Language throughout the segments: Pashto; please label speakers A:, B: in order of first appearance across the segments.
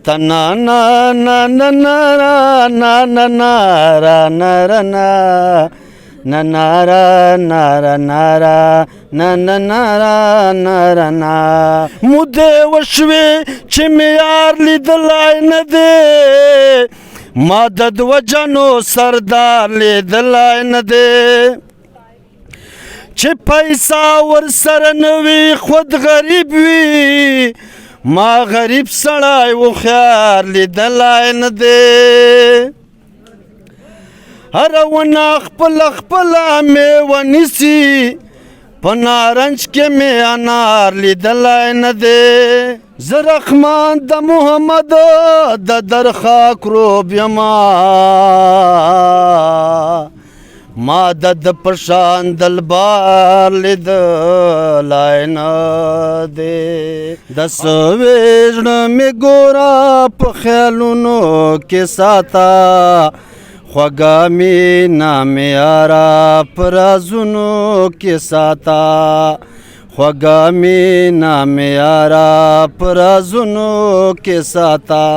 A: تنا نا نا نا نا نا نا نا را نا را نا نا نا را نا را نا را نا نا نا را نا را نا مودې وشوې چې مې یار لیدلی نه دی ما د دوه جنو سردار لیدلی نه دی چې پیسه ورسره نه وي خود غریب وي ما غریب سړی هوښیار لیدلی نه دی هره ونه خپله خپله میوه نیسي په نارنج کې مې انار لیدلی نه دی زه رحمان د محمد د درخاک روب یما ما د پشان دلبار لیدلی نه دی د سویژړه مې ګوره په خیالونو کې ساته خوږه مینه مې یاره په رازونو کې ساته خوږه مینه مې یاره په رازونو کې ساته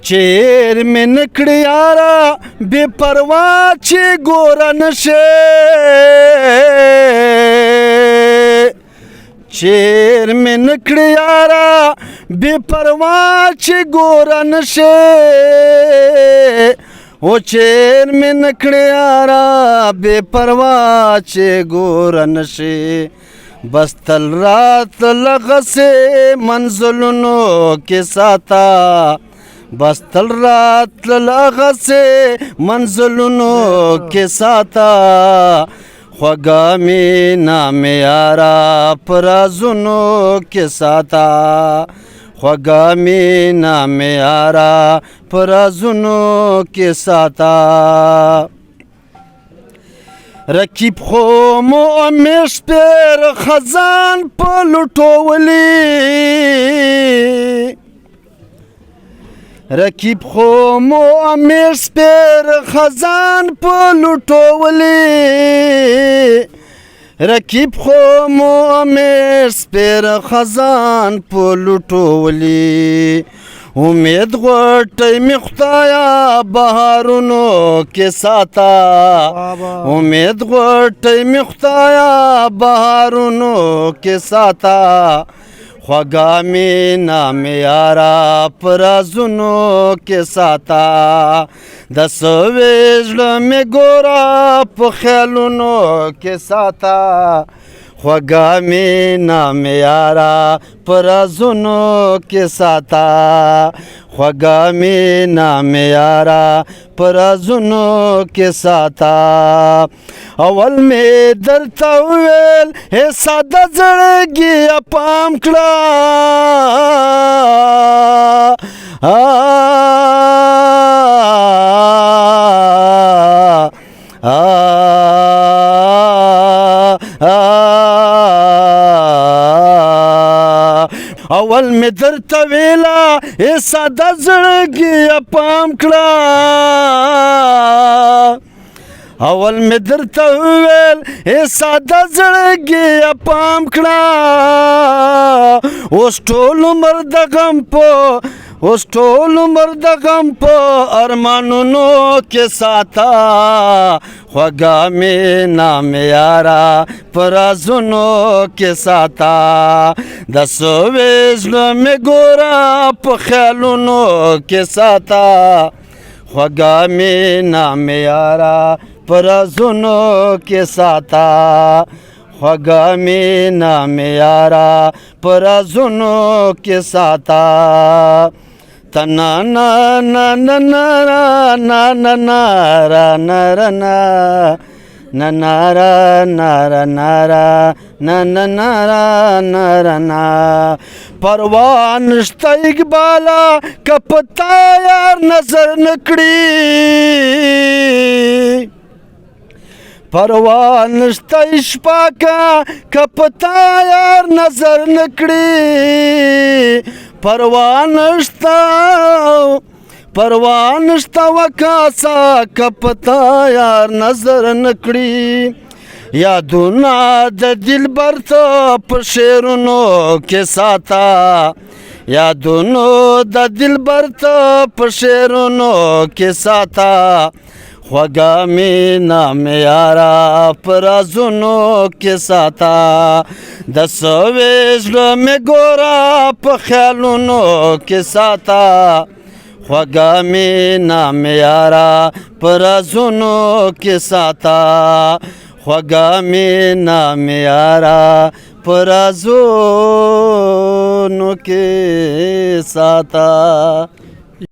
A: چیر مې نه کړې یاره بې پروا چې ګوره نه شې چیر مې نه کړې یاره بې پروا چې ګوره نه شې او چیر مې نه کړې یاره بې پروا چې ګوره نه شې بس تل راتلل هغسې منزلونو کې ساته بس تل راتلل هغسې منزلونو کې ساته خوږه مینه مې یاره په رازونو کې ساته خوږه مینه مې یاره په رازونو کې ساته رقیب خو مو همیش پیر خزان په لوټولي رقیب خو مو همیش پیر خزان په لوټولي رقیب خو مو همیش پیر خزان په لوټولي امید غوټی می خدایا بهارونو کې ساته امید غوټی می خدایا بهارونو کې ساته خوږه مینه مې یاره په رازونو کې ساته د سویژړه مې ګوره په خیالونو کې ساته خوږه مینه مې یاره په رازونو کې ساته خوږه مینه مې یاره په رازونو کې ساته اول مې درته وویل هې ساده زړګیه پام کړه اول مې درته ویله ای ساده زړګیه پام کړه اول مې درته وویل ای ساده زړګیه پام کړه اوس ټول عمر د غم په اوس ټول عمر د غم په ارمانونو کې ساته خوږه مینه مې یاره په رازونو کې ساته د سویژړه مې ګوره په خیالونو کې ساته خوږه مینه مې یاره په رازونو کې ساته خوږه مینه مې یاره په رازونو کې ساته تنا نا نا نا نا نا نا نا را نا را نا نا نا را نا را نا را نا نا نا را نا را نا پروا نشته اقباله که په تا یار نظر نه کړي پروا نشته اشفاقه که په تا یار نظر نه کړي پروا نشته وکاسه که په تا یار نظر نه کړي یادونه د دلبر ته په شعرونو کې ساته یادونو د دلبر ته په شعرونو کې ساته خوږه مینا مې یاره په رازونو کې ساته د سوې زړه مې ګوره په خیالونو کې ساته خوږه مینا مې یاره په رازونو کې ساته خوږه مینا مې یاره په رازونو کې ساته